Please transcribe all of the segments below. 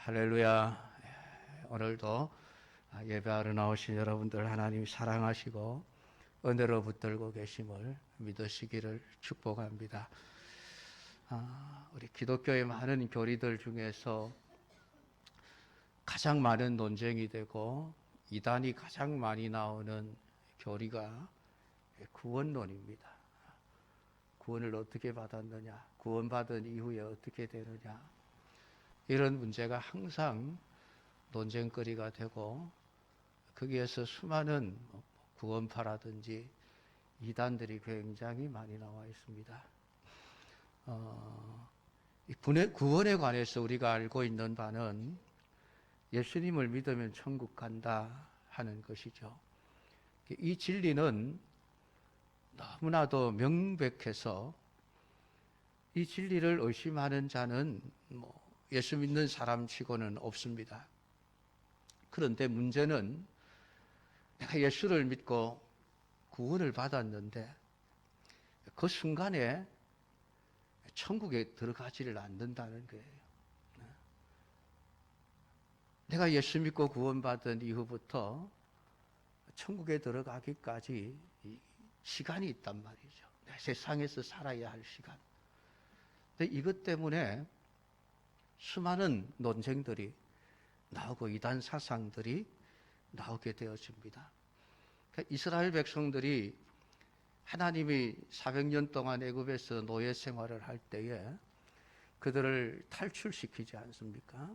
할렐루야. 오늘도 예배하러 나오신 여러분들 하나님이 사랑하시고 은혜로 붙들고 계심을 믿으시기를 축복합니다. 우리 기독교의 많은 교리들 중에서 가장 많은 논쟁이 되고 이단이 가장 많이 나오는 교리가 구원론입니다. 구원을 어떻게 받았느냐, 구원받은 이후에 어떻게 되느냐, 이런 문제가 항상 논쟁거리가 되고 거기에서 수많은 구원파라든지 이단들이 굉장히 많이 나와 있습니다. 구원에 관해서 우리가 알고 있는 바는 예수님을 믿으면 천국 간다 하는 것이죠. 이 진리는 너무나도 명백해서 이 진리를 의심하는 자는 예수 믿는 사람치고는 없습니다. 그런데 문제는 내가 예수를 믿고 구원을 받았는데 그 순간에 천국에 들어가지를 않는다는 거예요. 내가 예수 믿고 구원받은 이후부터 천국에 들어가기까지 시간이 있단 말이죠. 세상에서 살아야 할 시간. 근데 이것 때문에 수많은 논쟁들이 나오고 이단 사상들이 나오게 되어집니다. 그러니까 이스라엘 백성들이 하나님이 400년 동안 애굽에서 노예 생활을 할 때에 그들을 탈출시키지 않습니까?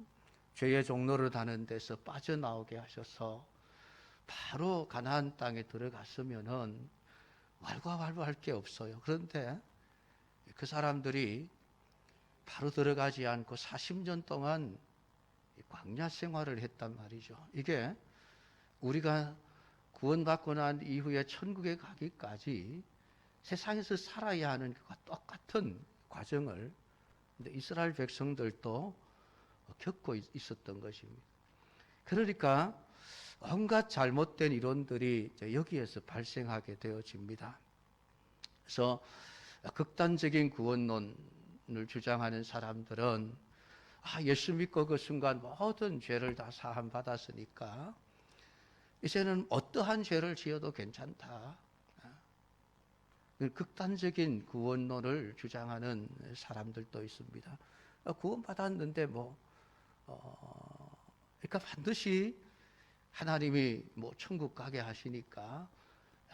죄의 종로를 다는 데서 빠져나오게 하셔서 바로 가나안 땅에 들어갔으면은 왈가왈부할 게 없어요. 그런데 그 사람들이 바로 들어가지 않고 40년 동안 광야 생활을 했단 말이죠. 이게 우리가 구원받고 난 이후에 천국에 가기까지 세상에서 살아야 하는 것과 똑같은 과정을 이스라엘 백성들도 겪고 있었던 것입니다. 그러니까 온갖 잘못된 이론들이 여기에서 발생하게 되어집니다. 그래서 극단적인 구원론을 주장하는 사람들은 예수 믿고 그 순간 모든 죄를 다 사함 받았으니까 이제는 어떠한 죄를 지어도 괜찮다. 극단적인 구원론을 주장하는 사람들도 있습니다. 구원받았는데 그러니까 반드시 하나님이 천국 가게 하시니까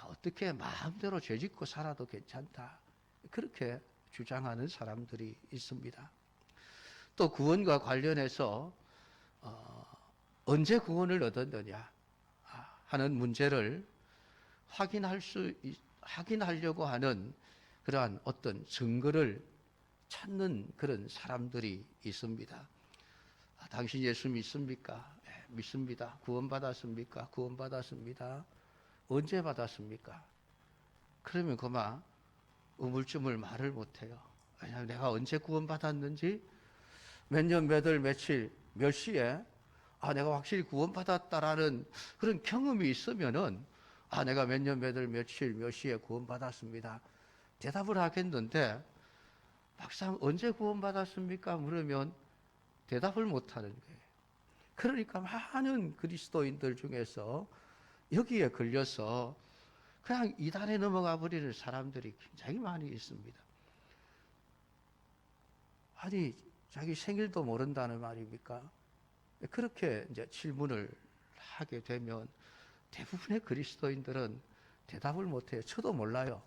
어떻게 마음대로 죄 짓고 살아도 괜찮다. 그렇게 주장하는 사람들이 있습니다. 또 구원과 관련해서 언제 구원을 얻었느냐 하는 문제를 확인하려고 하는 그러한 어떤 증거를 찾는 그런 사람들이 있습니다. 당신 예수 믿습니까? 네, 믿습니다. 구원받았습니까? 구원받았습니다. 언제 받았습니까? 그러면 그만 우물쭈물 말을 못해요. 왜냐하면 내가 언제 구원받았는지 몇 년, 몇 월, 며칠, 몇 시에 내가 확실히 구원받았다라는 그런 경험이 있으면은 내가 몇 년, 몇 월, 며칠, 몇 시에 구원받았습니다. 대답을 하겠는데 막상 언제 구원받았습니까? 물으면 대답을 못하는 거예요. 그러니까 많은 그리스도인들 중에서 여기에 걸려서 그냥 이단에 넘어가 버리는 사람들이 굉장히 많이 있습니다. 아니, 자기 생일도 모른다는 말입니까? 그렇게 이제 질문을 하게 되면 대부분의 그리스도인들은 대답을 못해요. 저도 몰라요.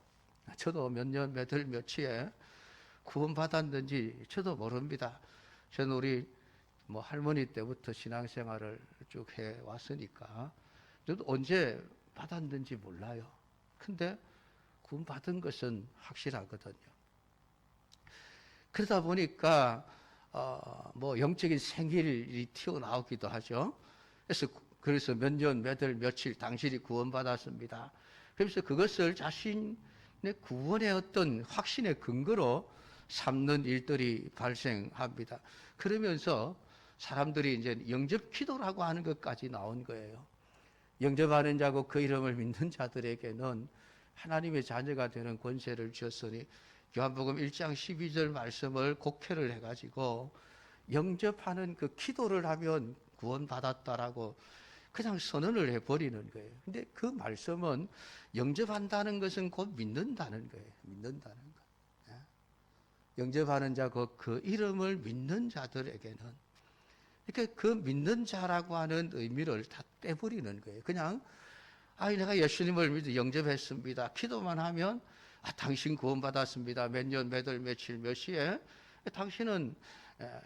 저도 몇 년, 몇 월, 며칠에 구원받았는지 저도 모릅니다. 저는 우리 할머니 때부터 신앙생활을 쭉 해왔으니까 저도 언제 받았는지 몰라요. 근데 구원받은 것은 확실하거든요. 그러다 보니까 영적인 생일이 튀어나오기도 하죠. 그래서 몇 년, 몇 월, 며칠 당신이 구원받았습니다. 그래서 그것을 자신의 구원의 어떤 확신의 근거로 삼는 일들이 발생합니다. 그러면서 사람들이 이제 영접 기도라고 하는 것까지 나온 거예요. 영접하는 자고 그 이름을 믿는 자들에게는 하나님의 자녀가 되는 권세를 주었으니 요한복음 1장 12절 말씀을 곡해를 해가지고 영접하는 그 기도를 하면 구원받았다라고 그냥 선언을 해버리는 거예요. 근데 그 말씀은 영접한다는 것은 곧 믿는다는 거예요. 믿는다는 거. 영접하는 자, 그 이름을 믿는 자들에게는 이렇게 그 믿는 자라고 하는 의미를 다 떼버리는 거예요. 그냥 내가 예수님을 믿어 영접했습니다. 기도만 하면 당신 구원받았습니다. 몇 년, 몇 월, 며칠, 몇 시에 당신은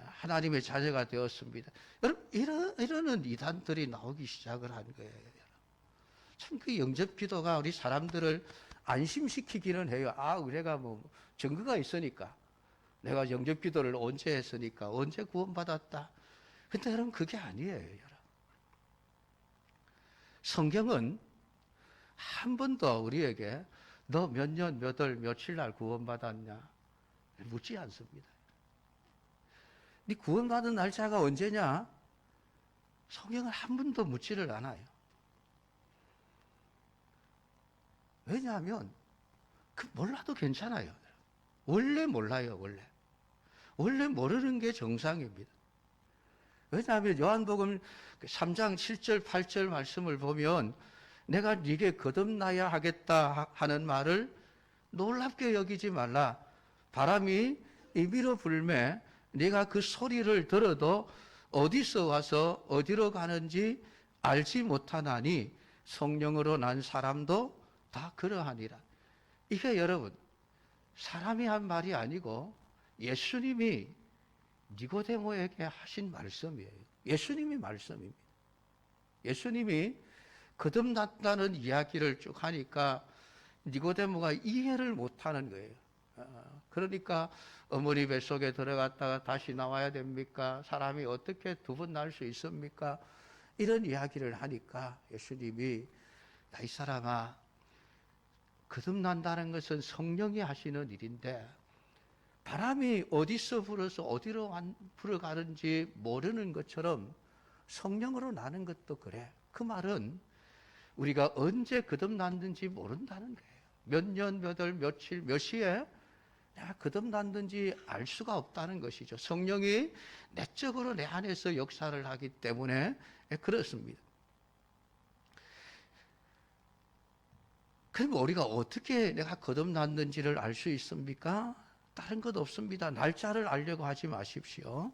하나님의 자녀가 되었습니다. 여러분, 이러는 이단들이 나오기 시작을 한 거예요. 참 그 영접 기도가 우리 사람들을 안심시키기는 해요. 내가 뭐 증거가 있으니까, 내가 영접 기도를 언제 했으니까, 언제 구원받았다. 근데 여러분, 그게 아니에요, 여러분. 성경은 한 번도 우리에게 너 몇 년, 몇 월, 며칠 날 구원받았냐 묻지 않습니다. 네 구원받은 날짜가 언제냐? 성경은 한 번도 묻지를 않아요. 왜냐하면 몰라도 괜찮아요. 원래 몰라요. 원래 모르는 게 정상입니다. 왜냐하면 요한복음 3장 7절 8절 말씀을 보면 내가 네게 거듭나야 하겠다 하는 말을 놀랍게 여기지 말라. 바람이 이리로 불매 네가 그 소리를 들어도 어디서 와서 어디로 가는지 알지 못하나니 성령으로 난 사람도 다 그러하니라. 이게 여러분 사람이 한 말이 아니고 예수님이 니고데모에게 하신 말씀이에요. 예수님이 말씀입니다. 예수님이 거듭났다는 이야기를 쭉 하니까 니고데모가 이해를 못하는 거예요. 그러니까 어머니 뱃속에 들어갔다가 다시 나와야 됩니까? 사람이 어떻게 두 번 날 수 있습니까? 이런 이야기를 하니까 예수님이 이 사람아, 거듭난다는 것은 성령이 하시는 일인데 바람이 어디서 불어서 어디로 불어가는지 모르는 것처럼 성령으로 나는 것도 그래. 그 말은 우리가 언제 거듭났는지 모른다는 거예요. 몇 년, 몇 월, 며칠, 몇 시에 내가 거듭났는지 알 수가 없다는 것이죠. 성령이 내적으로 내 안에서 역사를 하기 때문에 그렇습니다. 그럼 우리가 어떻게 내가 거듭났는지를 알 수 있습니까? 다른 것 없습니다. 날짜를 알려고 하지 마십시오.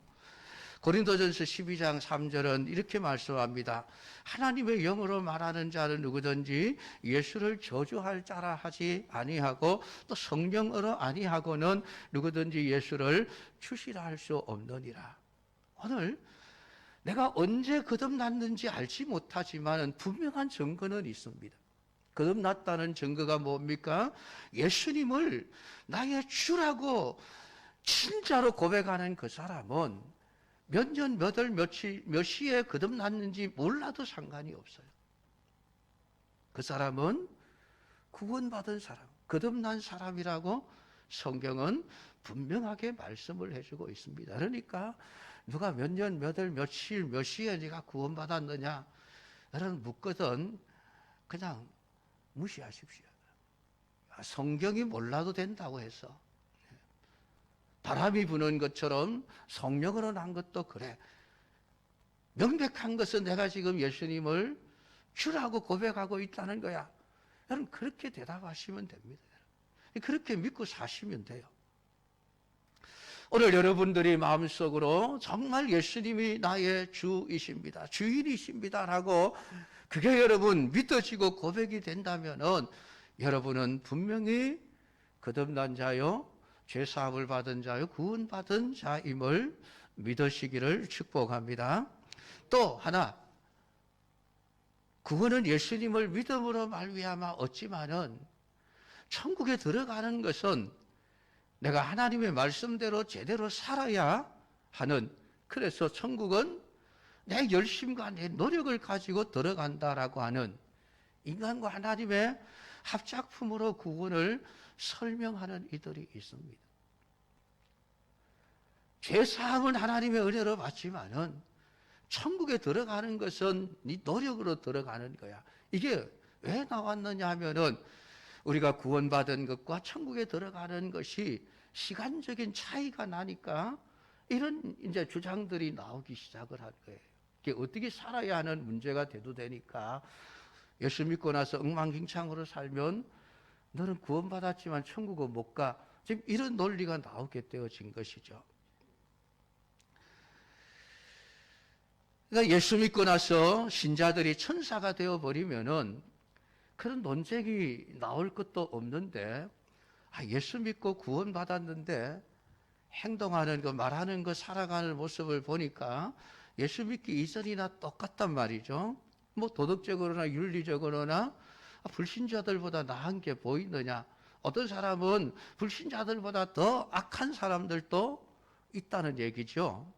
고린도전서 12장 3절은 이렇게 말씀합니다. 하나님의 영으로 말하는 자는 누구든지 예수를 저주할 자라 하지 아니하고 또 성령으로 아니하고는 누구든지 예수를 주시라 할 수 없느니라. 오늘 내가 언제 거듭났는지 알지 못하지만 분명한 증거는 있습니다. 거듭났다는 증거가 뭡니까? 예수님을 나의 주라고 진짜로 고백하는 그 사람은 몇 년, 몇 월, 며칠, 몇 시에 거듭났는지 몰라도 상관이 없어요. 그 사람은 구원받은 사람, 거듭난 사람이라고 성경은 분명하게 말씀을 해주고 있습니다. 그러니까 누가 몇 년, 몇 월, 며칠, 몇 시에 네가 구원받았느냐 이런 묻거든 그냥 무시하십시오. 성경이 몰라도 된다고 해서 바람이 부는 것처럼 성령으로 난 것도 그래. 명백한 것은 내가 지금 예수님을 주라고 고백하고 있다는 거야. 여러분 그렇게 대답하시면 됩니다. 그렇게 믿고 사시면 돼요. 오늘 여러분들이 마음속으로 정말 예수님이 나의 주이십니다. 주인이십니다. 라고 그게 여러분 믿어지고 고백이 된다면은 여러분은 분명히 거듭난 자요, 죄사함을 받은 자요, 구원받은 자임을 믿으시기를 축복합니다. 또 하나, 구원은 예수님을 믿음으로 말미암아 얻지만은 천국에 들어가는 것은 내가 하나님의 말씀대로 제대로 살아야 하는, 그래서 천국은 내 열심과 내 노력을 가지고 들어간다라고 하는 인간과 하나님의 합작품으로 구원을 설명하는 이들이 있습니다. 죄사함은 하나님의 은혜로 받지만은 천국에 들어가는 것은 네 노력으로 들어가는 거야. 이게 왜 나왔느냐 하면은 우리가 구원받은 것과 천국에 들어가는 것이 시간적인 차이가 나니까 이런 이제 주장들이 나오기 시작을 한 거예요. 이게 어떻게 살아야 하는 문제가 되니까 예수 믿고 나서 엉망진창으로 살면 너는 구원받았지만 천국은 못 가. 지금 이런 논리가 나오게 되어진 것이죠. 그러니까 예수 믿고 나서 신자들이 천사가 되어버리면은 그런 논쟁이 나올 것도 없는데, 예수 믿고 구원받았는데 행동하는 거, 말하는 거, 살아가는 모습을 보니까 예수 믿기 이전이나 똑같단 말이죠. 뭐 도덕적으로나 윤리적으로나 불신자들보다 나은 게 보이느냐? 어떤 사람은 불신자들보다 더 악한 사람들도 있다는 얘기죠.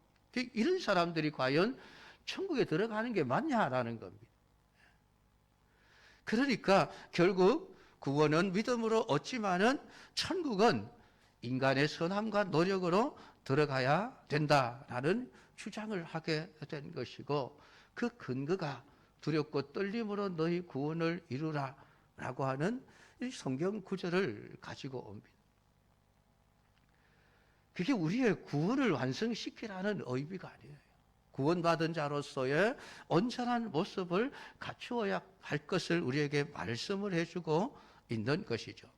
이런 사람들이 과연 천국에 들어가는 게 맞냐라는 겁니다. 그러니까 결국 구원은 믿음으로 얻지만은 천국은 인간의 선함과 노력으로 들어가야 된다라는 주장을 하게 된 것이고, 그 근거가 두렵고 떨림으로 너희 구원을 이루라 라고 하는 이 성경 구절을 가지고 옵니다. 그게 우리의 구원을 완성시키라는 의미가 아니에요. 구원받은 자로서의 온전한 모습을 갖추어야 할 것을 우리에게 말씀을 해주고 있는 것이죠.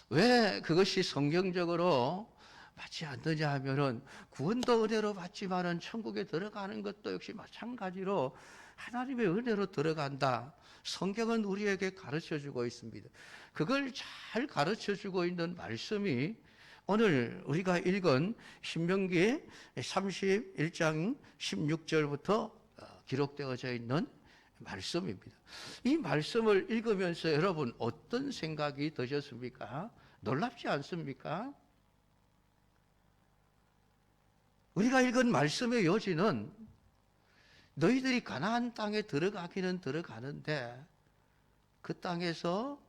왜 그것이 성경적으로 받지 않느냐 하면은, 구원도 은혜로 받지만은 천국에 들어가는 것도 역시 마찬가지로 하나님의 은혜로 들어간다. 성경은 우리에게 가르쳐 주고 있습니다. 그걸 잘 가르쳐 주고 있는 말씀이 오늘 우리가 읽은 신명기 31장 16절부터 기록되어져 있는 말씀입니다. 이 말씀을 읽으면서 여러분 어떤 생각이 드셨습니까? 놀랍지 않습니까? 우리가 읽은 말씀의 요지는 너희들이 가나안 땅에 들어가기는 들어가는데 그 땅에서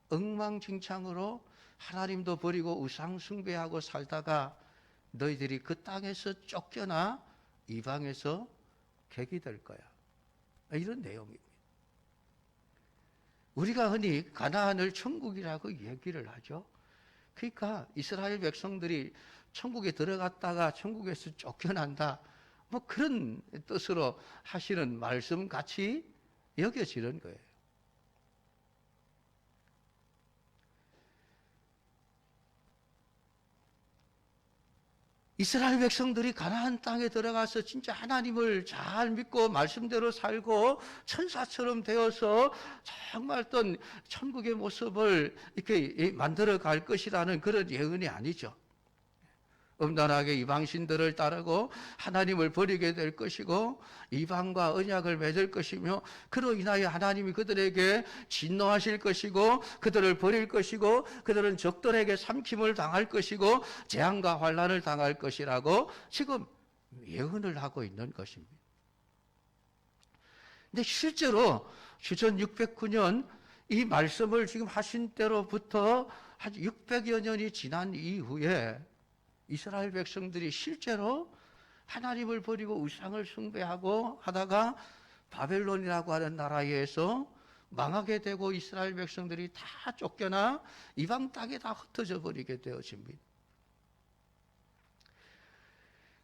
엉망진창으로 하나님도 버리고 우상 숭배하고 살다가 너희들이 그 땅에서 쫓겨나 이방에서 객이 될 거야. 이런 내용입니다. 우리가 흔히 가나안을 천국이라고 얘기를 하죠. 그러니까 이스라엘 백성들이 천국에 들어갔다가 천국에서 쫓겨난다, 뭐 그런 뜻으로 하시는 말씀 같이 여겨지는 거예요. 이스라엘 백성들이 가나안 땅에 들어가서 진짜 하나님을 잘 믿고 말씀대로 살고 천사처럼 되어서 정말 어떤 천국의 모습을 이렇게 만들어 갈 것이라는 그런 예언이 아니죠. 음란하게 이방신들을 따르고 하나님을 버리게 될 것이고 이방과 언약을 맺을 것이며, 그로 인하여 하나님이 그들에게 진노하실 것이고 그들을 버릴 것이고 그들은 적들에게 삼킴을 당할 것이고 재앙과 환난을 당할 것이라고 지금 예언을 하고 있는 것입니다. 근데 실제로 주전 609년 이 말씀을 지금 하신 때로부터 한 600여 년이 지난 이후에 이스라엘 백성들이 실제로 하나님을 버리고 우상을 숭배하고 하다가 바벨론이라고 하는 나라에서 망하게 되고 이스라엘 백성들이 다 쫓겨나 이방 땅에 다 흩어져 버리게 되어집니다.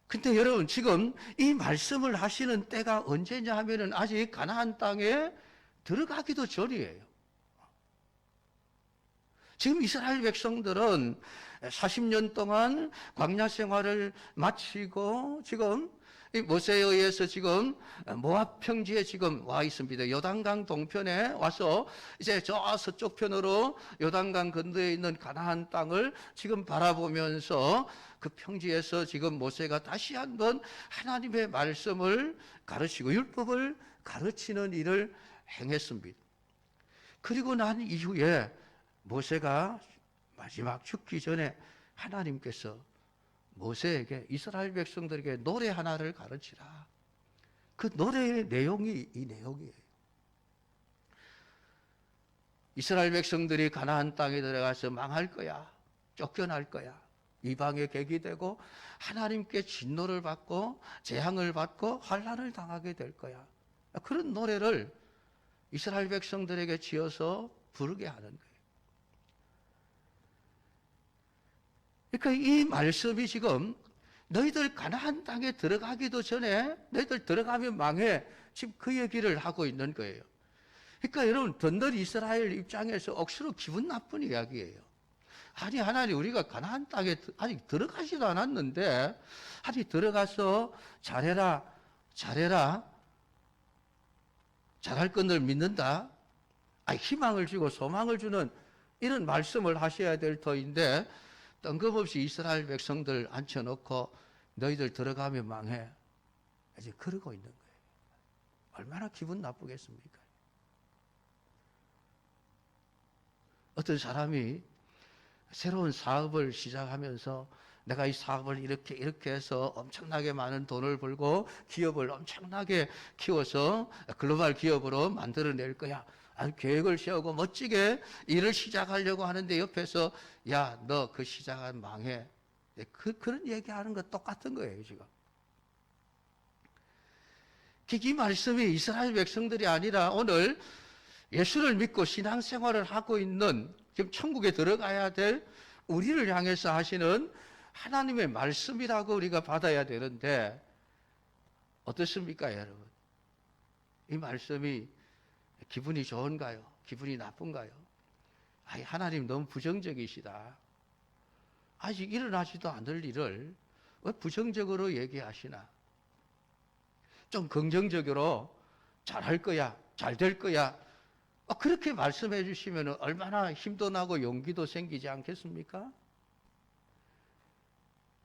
근데 여러분 지금 이 말씀을 하시는 때가 언제냐 하면은 아직 가나안 땅에 들어가기도 전이에요. 지금 이스라엘 백성들은 40년 동안 광야 생활을 마치고 지금 모세에 의해서 지금 모압 평지에 지금 와 있습니다. 요단강 동편에 와서 이제 저 서쪽 편으로 요단강 건너에 있는 가나안 땅을 지금 바라보면서 그 평지에서 지금 모세가 다시 한번 하나님의 말씀을 가르치고 율법을 가르치는 일을 행했습니다. 그리고 난 이후에 모세가 마지막 죽기 전에 하나님께서 모세에게 이스라엘 백성들에게 노래 하나를 가르치라. 그 노래의 내용이 이 내용이에요. 이스라엘 백성들이 가나안 땅에 들어가서 망할 거야. 쫓겨날 거야. 이방의 객이 되고 하나님께 진노를 받고 재앙을 받고 환난을 당하게 될 거야. 그런 노래를 이스라엘 백성들에게 지어서 부르게 하는 거예요. 그러니까 이 말씀이 지금 너희들 가나안 땅에 들어가기도 전에 너희들 들어가면 망해. 지금 그 얘기를 하고 있는 거예요. 그러니까 여러분, 던들 이스라엘 입장에서 억수로 기분 나쁜 이야기예요. 아니, 하나님, 우리가 가나안 땅에 아직 들어가지도 않았는데, 아직 들어가서 잘해라, 잘해라, 잘할 건들 믿는다. 아니, 희망을 주고 소망을 주는 이런 말씀을 하셔야 될 터인데, 뜬금없이 이스라엘 백성들 앉혀놓고 너희들 들어가면 망해. 이제 그러고 있는 거예요. 얼마나 기분 나쁘겠습니까? 어떤 사람이 새로운 사업을 시작하면서 내가 이 사업을 이렇게 해서 엄청나게 많은 돈을 벌고 기업을 엄청나게 키워서 글로벌 기업으로 만들어낼 거야. 아주 계획을 세우고 멋지게 일을 시작하려고 하는데 옆에서 야, 너 그 시작은 망해. 그런 얘기하는 거 똑같은 거예요, 지금. 이 말씀이 이스라엘 백성들이 아니라 오늘 예수를 믿고 신앙생활을 하고 있는, 지금 천국에 들어가야 될 우리를 향해서 하시는 하나님의 말씀이라고 우리가 받아야 되는데, 어떻습니까, 여러분? 이 말씀이 기분이 좋은가요? 기분이 나쁜가요? 아이, 하나님 너무 부정적이시다. 아직 일어나지도 않을 일을 왜 부정적으로 얘기하시나? 좀 긍정적으로 잘할 거야, 잘 될 거야. 그렇게 말씀해 주시면 얼마나 힘도 나고 용기도 생기지 않겠습니까?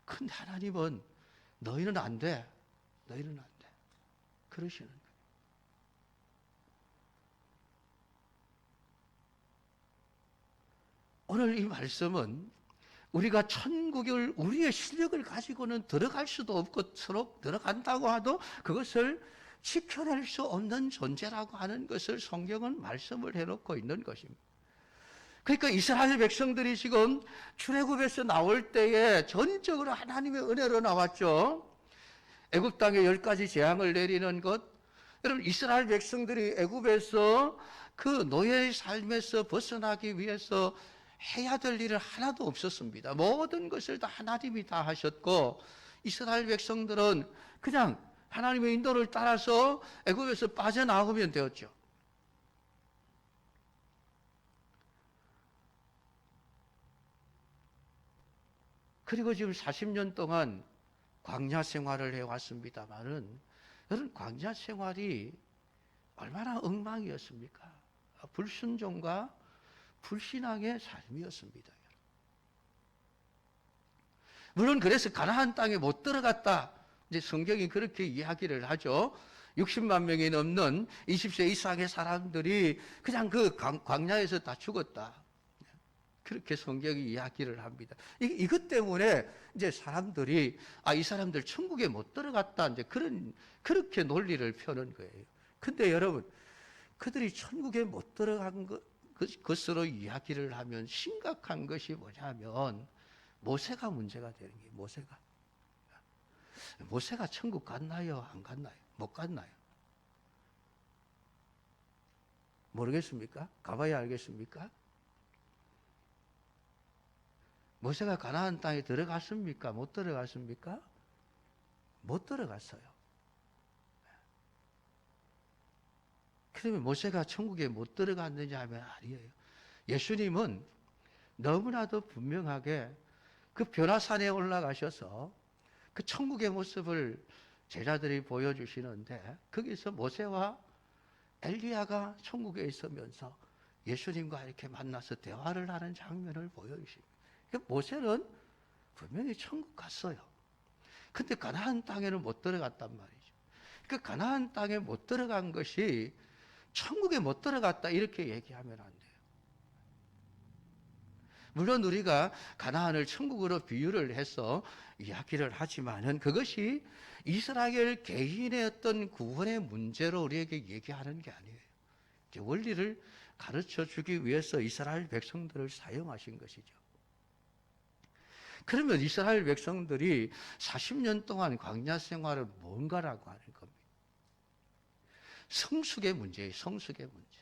근데 하나님은 너희는 안 돼. 너희는 안 돼. 그러시는 거예요. 오늘 이 말씀은 우리가 천국을 우리의 실력을 가지고는 들어갈 수도 없고 서로 들어간다고 하도 그것을 지켜낼 수 없는 존재라고 하는 것을 성경은 말씀을 해놓고 있는 것입니다. 그러니까 이스라엘 백성들이 지금 출애굽에서 나올 때에 전적으로 하나님의 은혜로 나왔죠. 애굽 땅에 10가지 재앙을 내리는 것. 여러분, 이스라엘 백성들이 애굽에서 그 노예의 삶에서 벗어나기 위해서 해야 될 일은 하나도 없었습니다. 모든 것을 다 하나님이 다 하셨고, 이스라엘 백성들은 그냥 하나님의 인도를 따라서 애굽에서 빠져나오면 되었죠. 그리고 지금 40년 동안 광야 생활을 해왔습니다만은, 여러분, 광야 생활이 얼마나 엉망이었습니까? 불순종과 불신앙의 삶이었습니다. 물론 그래서 가나안 땅에 못 들어갔다. 이제 성경이 그렇게 이야기를 하죠. 60만 명이 넘는 20세 이상의 사람들이 그냥 그 광야에서 다 죽었다. 그렇게 성경이 이야기를 합니다. 이것 때문에 이제 사람들이 이 사람들 천국에 못 들어갔다. 이제 그렇게 논리를 펴는 거예요. 근데 여러분, 그들이 천국에 못 들어간 것으로 이야기를 하면 심각한 것이 뭐냐면 모세가 문제가 되는 거예요. 모세가 천국 갔나요? 안 갔나요? 못 갔나요? 모르겠습니까? 가봐야 알겠습니까? 모세가 가나안 땅에 들어갔습니까? 못 들어갔습니까? 못 들어갔어요. 그러면 모세가 천국에 못 들어갔느냐 하면 아니에요. 예수님은 너무나도 분명하게 그 변화산에 올라가셔서 그 천국의 모습을 제자들이 보여주시는데, 거기서 모세와 엘리야가 천국에 있으면서 예수님과 이렇게 만나서 대화를 하는 장면을 보여주십니다. 모세는 분명히 천국 갔어요. 근데 가나안 땅에는 못 들어갔단 말이죠. 그 가나안 땅에 못 들어간 것이 천국에 못 들어갔다 이렇게 얘기하면 안 돼요. 물론 우리가 가나안을 천국으로 비유를 해서 이야기를 하지만은 그것이 이스라엘 개인의 어떤 구원의 문제로 우리에게 얘기하는 게 아니에요. 원리를 가르쳐 주기 위해서 이스라엘 백성들을 사용하신 것이죠. 그러면 이스라엘 백성들이 40년 동안 광야 생활을 뭔가라고 하는 겁니다. 성숙의 문제예요. 성숙의 문제.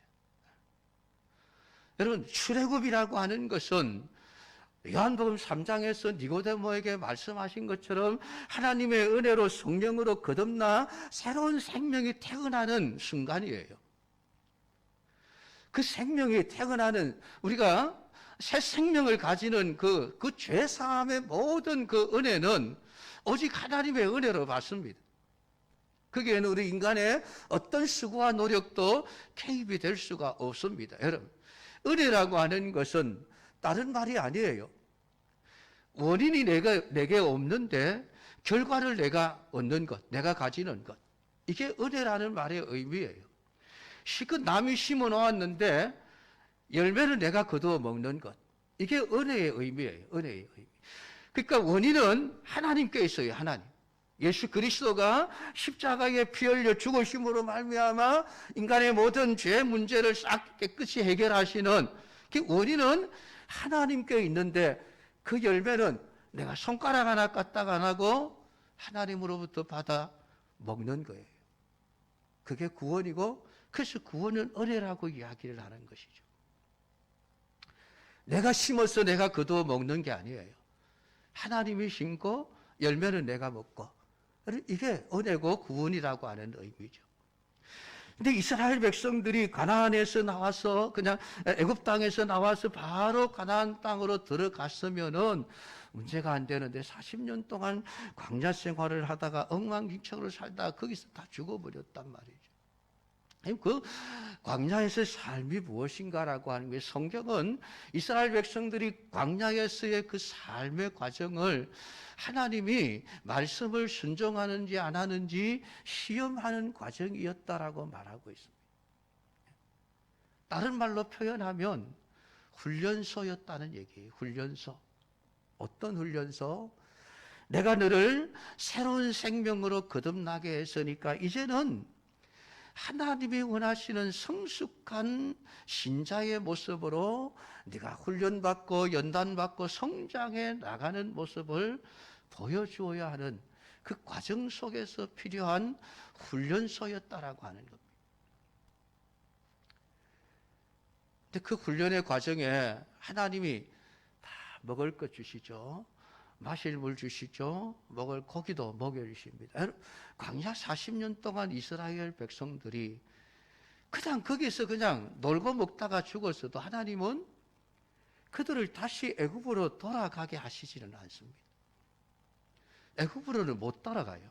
여러분, 출애굽이라고 하는 것은 요한복음 3장에서 니고데모에게 말씀하신 것처럼 하나님의 은혜로 성령으로 거듭나 새로운 생명이 태어나는 순간이에요. 그 생명이 태어나는, 우리가 새 생명을 가지는 그 죄사함의 모든 그 은혜는 오직 하나님의 은혜로 받습니다. 거기에는 우리 인간의 어떤 수고와 노력도 개입이 될 수가 없습니다. 여러분, 은혜라고 하는 것은 다른 말이 아니에요. 원인이 내게 없는데 결과를 내가 얻는 것, 내가 가지는 것. 이게 은혜라는 말의 의미예요. 실컷 남이 심어 놓았는데 열매를 내가 거두어 먹는 것. 이게 은혜의 의미예요. 은혜의 의미. 그러니까 원인은 하나님께 있어요. 하나님. 예수 그리스도가 십자가에 피 흘려 죽으심으로 말미암아 인간의 모든 죄 문제를 싹 깨끗이 해결하시는 그 원인은 하나님께 있는데 그 열매는 내가 손가락 하나 까딱 안 하고 하나님으로부터 받아 먹는 거예요. 그게 구원이고, 그래서 구원은 은혜라고 이야기를 하는 것이죠. 내가 심어서 내가 거두어 먹는 게 아니에요. 하나님이 심고 열매는 내가 먹고, 이게 은혜고 구원이라고 하는 의미죠. 근데 이스라엘 백성들이 가나안에서 나와서 그냥 애굽 땅에서 나와서 바로 가나안 땅으로 들어갔으면은 문제가 안 되는데 40년 동안 광야 생활을 하다가 엉망진창으로 살다가 거기서 다 죽어버렸단 말이죠. 그 광야에서의 삶이 무엇인가라고 하는 게, 성경은 이스라엘 백성들이 광야에서의 그 삶의 과정을 하나님이 말씀을 순종하는지 안 하는지 시험하는 과정이었다라고 말하고 있습니다. 다른 말로 표현하면 훈련소였다는 얘기예요. 훈련소. 어떤 훈련소? 내가 너를 새로운 생명으로 거듭나게 했으니까 이제는 하나님이 원하시는 성숙한 신자의 모습으로 네가 훈련받고 연단받고 성장해 나가는 모습을 보여주어야 하는 그 과정 속에서 필요한 훈련소였다라고 하는 겁니다. 근데 그 훈련의 과정에 하나님이 다 먹을 것 주시죠. 마실 물 주시죠. 먹을 고기도 먹여주십니다. 광야 40년 동안 이스라엘 백성들이 그냥 거기서 그냥 놀고 먹다가 죽었어도 하나님은 그들을 다시 애굽으로 돌아가게 하시지는 않습니다. 애굽으로는 못 따라가요.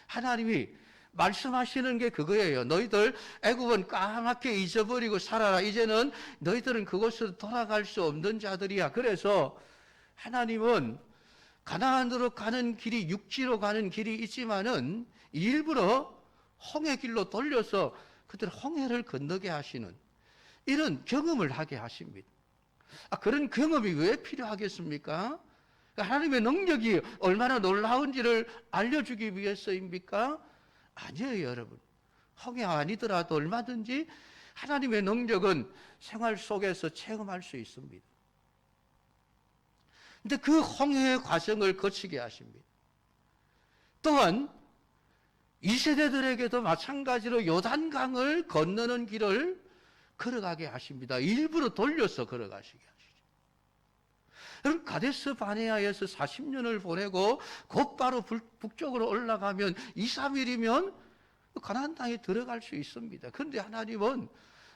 하나님이 말씀하시는 게 그거예요. 너희들 애굽은 까맣게 잊어버리고 살아라. 이제는 너희들은 그곳으로 돌아갈 수 없는 자들이야. 그래서 하나님은 가나안으로 가는 길이, 육지로 가는 길이 있지만은 일부러 홍해 길로 돌려서 그들 홍해를 건너게 하시는 이런 경험을 하게 하십니다. 그런 경험이 왜 필요하겠습니까? 하나님의 능력이 얼마나 놀라운지를 알려주기 위해서입니까? 아니에요, 여러분. 홍해 아니더라도 얼마든지 하나님의 능력은 생활 속에서 체험할 수 있습니다. 근데 그 홍해의 과정을 거치게 하십니다. 또한 이 세대들에게도 마찬가지로 요단강을 건너는 길을 걸어가게 하십니다. 일부러 돌려서 걸어가시게 하시죠. 여러분, 가데스 바네아에서 40년을 보내고 곧바로 북쪽으로 올라가면 2, 3일이면 가나안 땅에 들어갈 수 있습니다. 그런데 하나님은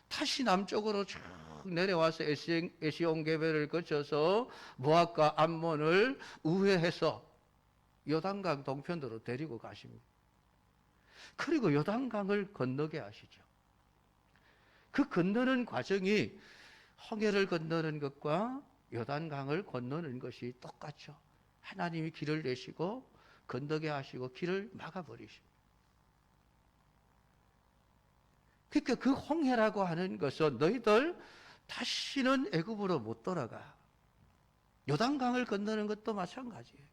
다시 남쪽으로 쭉 내려와서 에시온 개별을 거쳐서 모압과 암몬을 우회해서 요단강 동편으로 데리고 가십니다. 그리고 요단강을 건너게 하시죠. 그 건너는 과정이 홍해를 건너는 것과 요단강을 건너는 것이 똑같죠. 하나님이 길을 내시고 건너게 하시고 길을 막아버리십니다. 그러니까 그 홍해라고 하는 것은 너희들 다시는 애굽으로 못 돌아가. 요단강을 건너는 것도 마찬가지예요.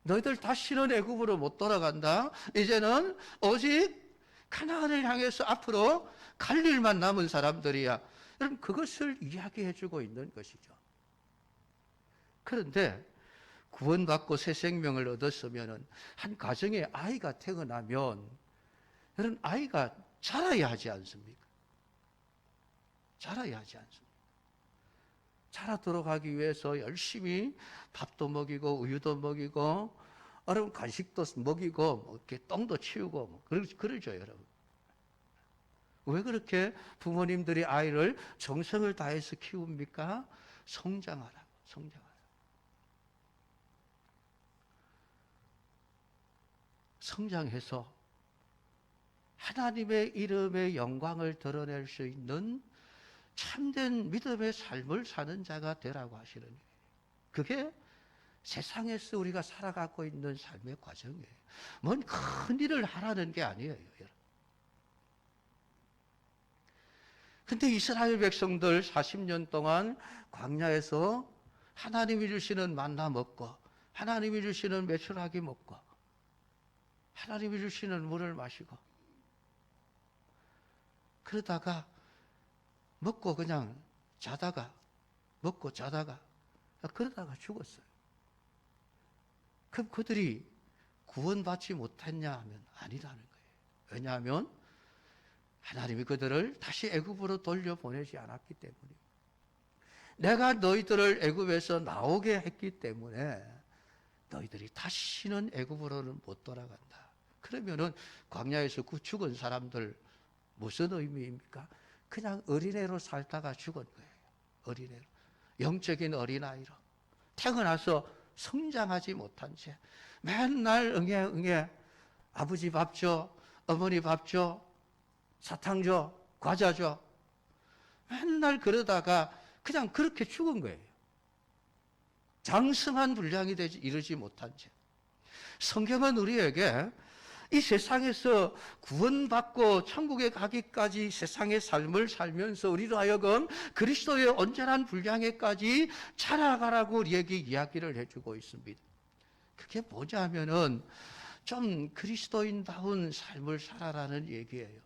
너희들 다시는 애굽으로 못 돌아간다. 이제는 오직 가나안을 향해서 앞으로 갈 일만 남은 사람들이야. 여러분, 그것을 이야기해 주고 있는 것이죠. 그런데 구원받고 새 생명을 얻었으면 한 가정에 아이가 태어나면 여러분, 아이가 자라야 하지 않습니까? 자라야 하지 않습니까? 자라도록 하기 위해서 열심히 밥도 먹이고 우유도 먹이고 여러분 간식도 먹이고 뭐 이렇게 똥도 치우고 뭐 그러죠 여러분. 왜 그렇게 부모님들이 아이를 정성을 다해서 키웁니까? 성장하라고. 성장해서 하나님의 이름의 영광을 드러낼 수 있는 참된 믿음의 삶을 사는 자가 되라고 하시는 거예요. 그게 세상에서 우리가 살아가고 있는 삶의 과정이에요. 뭔 큰 일을 하라는 게 아니에요, 여러분. 근데 이스라엘 백성들 40년 동안 광야에서 하나님이 주시는 만나 먹고 하나님이 주시는 메추라기 먹고 하나님이 주시는 물을 마시고 그러다가 먹고 그냥 자다가 먹고 자다가 그러다가 죽었어요. 그럼 그들이 구원받지 못했냐 하면 아니라는 거예요. 왜냐하면 하나님이 그들을 다시 애굽으로 돌려보내지 않았기 때문입니다. 내가 너희들을 애굽에서 나오게 했기 때문에 너희들이 다시는 애굽으로는 못 돌아간다. 그러면은 광야에서 그 죽은 사람들 무슨 의미입니까? 그냥 어린애로 살다가 죽은 거예요. 어린애로. 영적인 어린아이로. 태어나서 성장하지 못한 채 맨날 응애 아버지 밥 줘, 어머니 밥 줘, 사탕 줘, 과자 줘. 맨날 그러다가 그냥 그렇게 죽은 거예요. 장성한 분량이 되지 이르지 못한 채. 성경은 우리에게 이 세상에서 구원받고 천국에 가기까지 세상의 삶을 살면서 우리로 하여금 그리스도의 온전한 분량에까지 자라가라고 우리에게 이야기를 해주고 있습니다. 그게 뭐냐면은 좀 그리스도인다운 삶을 살아라는 얘기예요.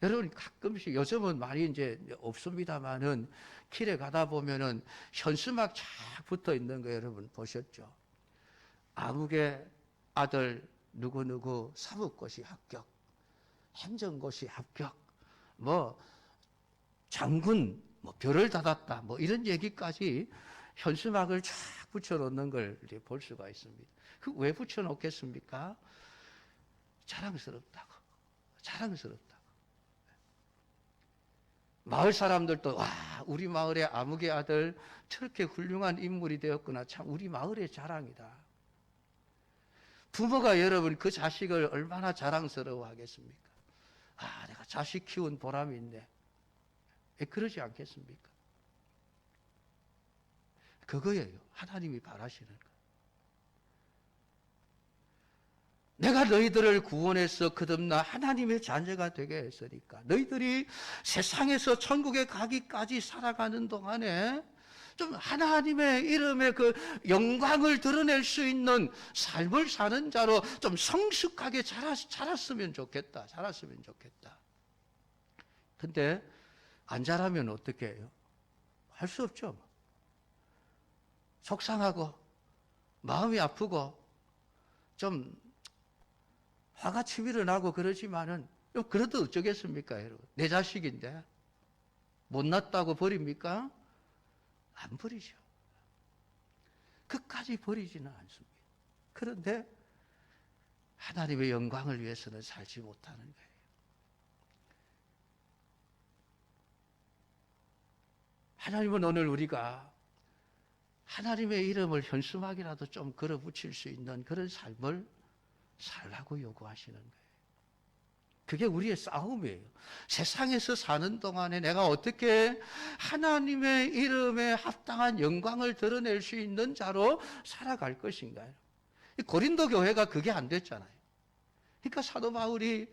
여러분 가끔씩 요즘은 많이 이제 없습니다만은 길에 가다 보면은 현수막 쫙 붙어 있는 거 여러분 보셨죠? 아무개 아들 누구누구 사법고시 합격, 행정고시 합격, 뭐 장군 뭐 별을 닫았다, 뭐 이런 얘기까지 현수막을 쫙 붙여놓는 걸 볼 수가 있습니다. 그 왜 붙여놓겠습니까? 자랑스럽다고. 마을 사람들도 와 우리 마을의 아무개 아들 저렇게 훌륭한 인물이 되었구나. 참 우리 마을의 자랑이다. 부모가 여러분 그 자식을 얼마나 자랑스러워 하겠습니까? 아 내가 자식 키운 보람이 있네. 그러지 않겠습니까? 그거예요. 하나님이 바라시는 거. 내가 너희들을 구원해서 거듭나 하나님의 자녀가 되게 했으니까 너희들이 세상에서 천국에 가기까지 살아가는 동안에 좀 하나님의 이름의 그 영광을 드러낼 수 있는 삶을 사는 자로 좀 성숙하게 자랐으면 좋겠다. 근데 안 자라면 어떻게 해요? 할 수 없죠. 속상하고 마음이 아프고 좀 화가 치밀어 나고 그러지만은 그래도 어쩌겠습니까, 여러분? 내 자식인데 못났다고 버립니까? 안 버리죠. 끝까지 버리지는 않습니다. 그런데 하나님의 영광을 위해서는 살지 못하는 거예요. 하나님은 오늘 우리가 하나님의 이름을 현수막이라도 좀 걸어 붙일 수 있는 그런 삶을 살라고 요구하시는 거예요. 그게 우리의 싸움이에요. 세상에서 사는 동안에 내가 어떻게 하나님의 이름에 합당한 영광을 드러낼 수 있는 자로 살아갈 것인가요? 고린도 교회가 그게 안 됐잖아요. 그러니까 사도 바울이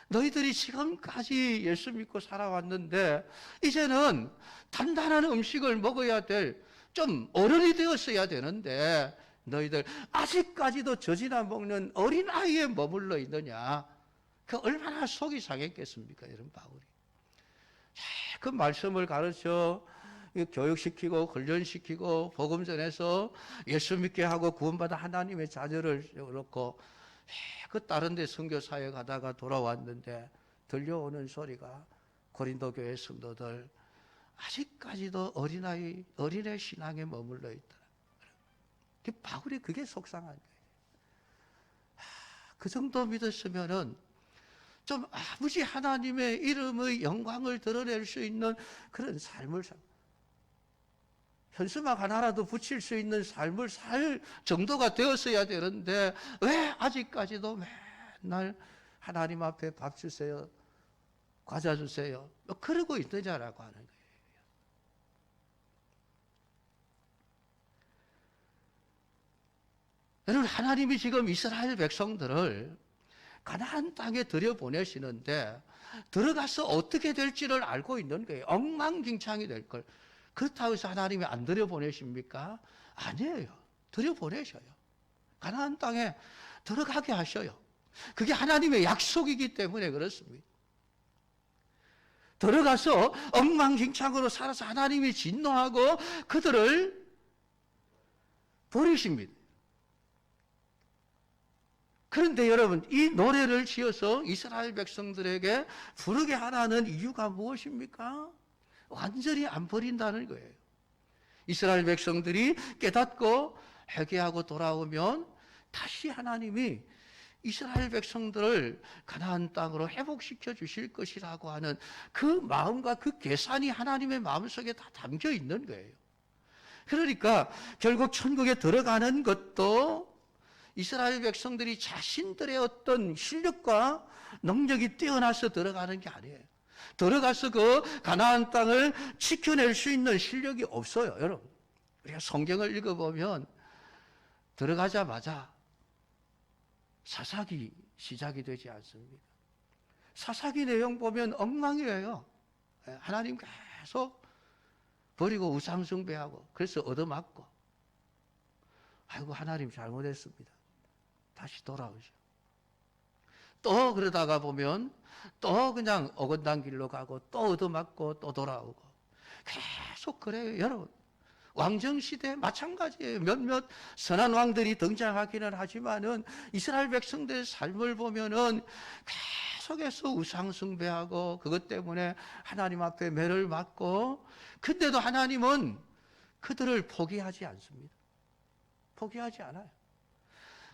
너희들이 지금까지 예수 믿고 살아왔는데 이제는 단단한 음식을 먹어야 될 좀 어른이 되었어야 되는데 너희들 아직까지도 젖이나 먹는 어린아이에 머물러 있느냐. 그 얼마나 속이 상했겠습니까, 여러분 바울이. 그 말씀을 가르쳐 교육시키고 훈련시키고 복음 전해서 예수 믿게 하고 구원받아 하나님의 자녀를 놓고 그 다른 데 선교사에 가다가 돌아왔는데 들려오는 소리가 고린도 교회 성도들 아직까지도 어린애 신앙에 머물러 있더라. 바울이 그게 속상한 거예요. 그 정도 믿었으면은 좀 아버지 하나님의 이름의 영광을 드러낼 수 있는 그런 삶을 현수막 하나라도 붙일 수 있는 삶을 살 정도가 되었어야 되는데 왜 아직까지도 맨날 하나님 앞에 밥 주세요, 과자 주세요, 뭐 그러고 있느냐라고 하는 거예요. 여러분, 하나님이 지금 이스라엘 백성들을 가나안 땅에 들여보내시는데 들어가서 어떻게 될지를 알고 있는 거예요. 엉망진창이 될 걸. 그렇다고 해서 하나님이 안 들여보내십니까? 아니에요. 들여보내셔요. 가나안 땅에 들어가게 하셔요. 그게 하나님의 약속이기 때문에 그렇습니다. 들어가서 엉망진창으로 살아서 하나님이 진노하고 그들을 버리십니다. 그런데 여러분, 이 노래를 지어서 이스라엘 백성들에게 부르게 하라는 이유가 무엇입니까? 완전히 안 버린다는 거예요. 이스라엘 백성들이 깨닫고 회개하고 돌아오면 다시 하나님이 이스라엘 백성들을 가나안 땅으로 회복시켜 주실 것이라고 하는 그 마음과 그 계산이 하나님의 마음속에 다 담겨 있는 거예요. 그러니까 결국 천국에 들어가는 것도 이스라엘 백성들이 자신들의 어떤 실력과 능력이 뛰어나서 들어가는 게 아니에요. 들어가서 그 가나안 땅을 지켜낼 수 있는 실력이 없어요, 여러분. 우리가 성경을 읽어보면 들어가자마자 사사기 시작이 되지 않습니까? 사사기 내용 보면 엉망이에요. 하나님 계속 버리고 우상숭배하고 그래서 얻어맞고, 아이고 하나님 잘못했습니다. 다시 돌아오죠. 또 그러다가 보면 또 그냥 어긋난 길로 가고 또 얻어맞고 또 돌아오고 계속 그래요. 여러분, 왕정시대 마찬가지예요. 몇몇 선한 왕들이 등장하기는 하지만은 이스라엘 백성들의 삶을 보면은 계속해서 우상숭배하고 그것 때문에 하나님 앞에 매를 맞고, 근데도 하나님은 그들을 포기하지 않습니다. 포기하지 않아요.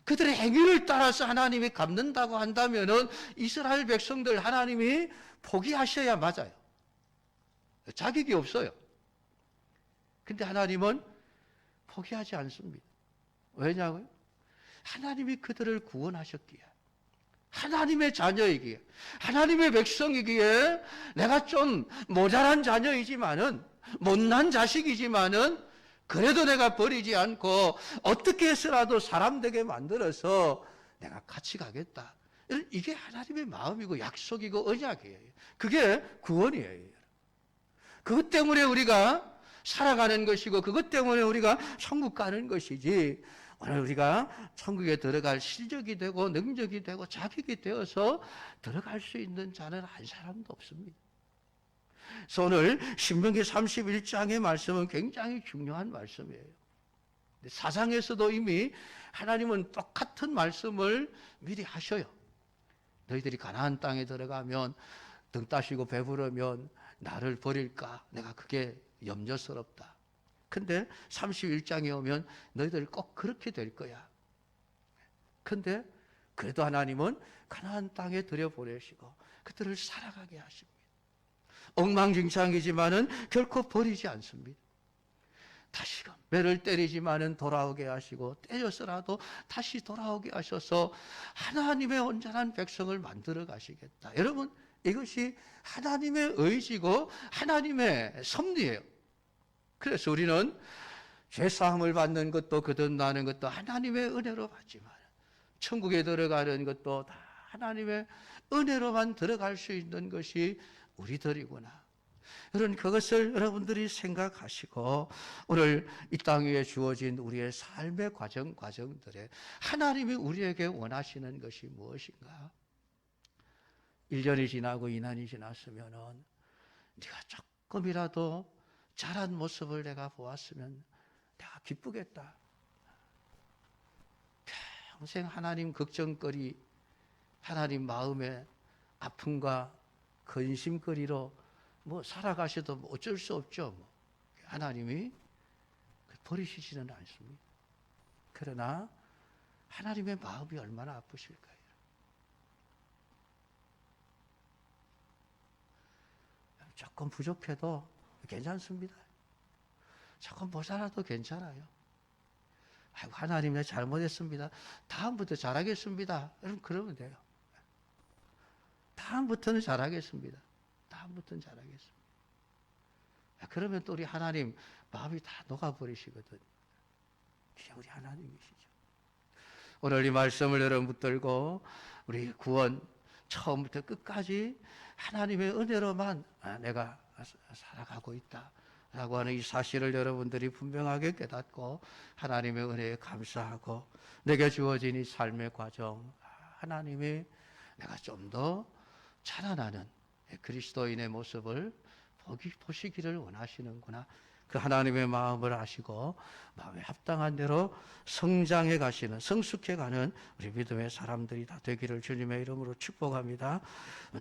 그들의 행위를 따라서 하나님이 갚는다고 한다면은 이스라엘 백성들 하나님이 포기하셔야 맞아요. 자격이 없어요. 근데 하나님은 포기하지 않습니다. 왜냐고요? 하나님이 그들을 구원하셨기에, 하나님의 자녀이기에, 하나님의 백성이기에, 내가 좀 모자란 자녀이지만은, 못난 자식이지만은 그래도 내가 버리지 않고 어떻게 해서라도 사람 되게 만들어서 내가 같이 가겠다. 이게 하나님의 마음이고 약속이고 언약이에요. 그게 구원이에요. 그것 때문에 우리가 살아가는 것이고 그것 때문에 우리가 천국 가는 것이지, 오늘 우리가 천국에 들어갈 실력이 되고 능력이 되고 자격이 되어서 들어갈 수 있는 자는 한 사람도 없습니다. 그래서 오늘 신명기 31장의 말씀은 굉장히 중요한 말씀이에요. 사상에서도 이미 하나님은 똑같은 말씀을 미리 하셔요. 너희들이 가나안 땅에 들어가면 등 따시고 배부르면 나를 버릴까? 내가 그게 염려스럽다. 근데 31장에 오면 너희들 꼭 그렇게 될 거야. 근데 그래도 하나님은 가나안 땅에 들여보내시고 그들을 살아가게 하십니다. 엉망진창이지만은 결코 버리지 않습니다. 다시금 매를 때리지만은 돌아오게 하시고, 때려서라도 다시 돌아오게 하셔서 하나님의 온전한 백성을 만들어 가시겠다. 여러분, 이것이 하나님의 의지고 하나님의 섭리예요. 그래서 우리는 죄사함을 받는 것도 거듭나는 것도 하나님의 은혜로 받지만, 천국에 들어가는 것도 다 하나님의 은혜로만 들어갈 수 있는 것이 우리들이구나. 여러분, 그것을 여러분들이 생각하시고 오늘 이 땅 위에 주어진 우리의 삶의 과정들에 하나님이 우리에게 원하시는 것이 무엇인가? 1년이 지나고 2년이 지났으면은 네가 조금이라도 자란 모습을 내가 보았으면 내가 기쁘겠다. 평생 하나님 걱정거리, 하나님 마음의 아픔과 근심거리로 뭐 살아가셔도 뭐 어쩔 수 없죠. 뭐. 하나님이 버리시지는 않습니다. 그러나 하나님의 마음이 얼마나 아프실까요? 조금 부족해도 괜찮습니다. 조금 모자라도 괜찮아요. 아이고, 하나님 내가 잘못했습니다. 다음부터 잘하겠습니다. 여러분 그러면 돼요. 다음부터는 잘하겠습니다. 다음부터는 잘하겠습니다. 그러면 또 우리 하나님 마음이 다 녹아버리시거든. 그게 우리 하나님이시죠. 오늘 이 말씀을 여러분 붙들고 우리 구원 처음부터 끝까지 하나님의 은혜로만 내가 살아가고 있다 라고 하는 이 사실을 여러분들이 분명하게 깨닫고 하나님의 은혜에 감사하고 내게 주어진 이 삶의 과정, 하나님이 내가 좀 더 자라나는 그리스도인의 모습을 보시기를 원하시는구나. 그 하나님의 마음을 아시고 마음에 합당한 대로 성장해 가시는, 성숙해 가는 우리 믿음의 사람들이 다 되기를 주님의 이름으로 축복합니다.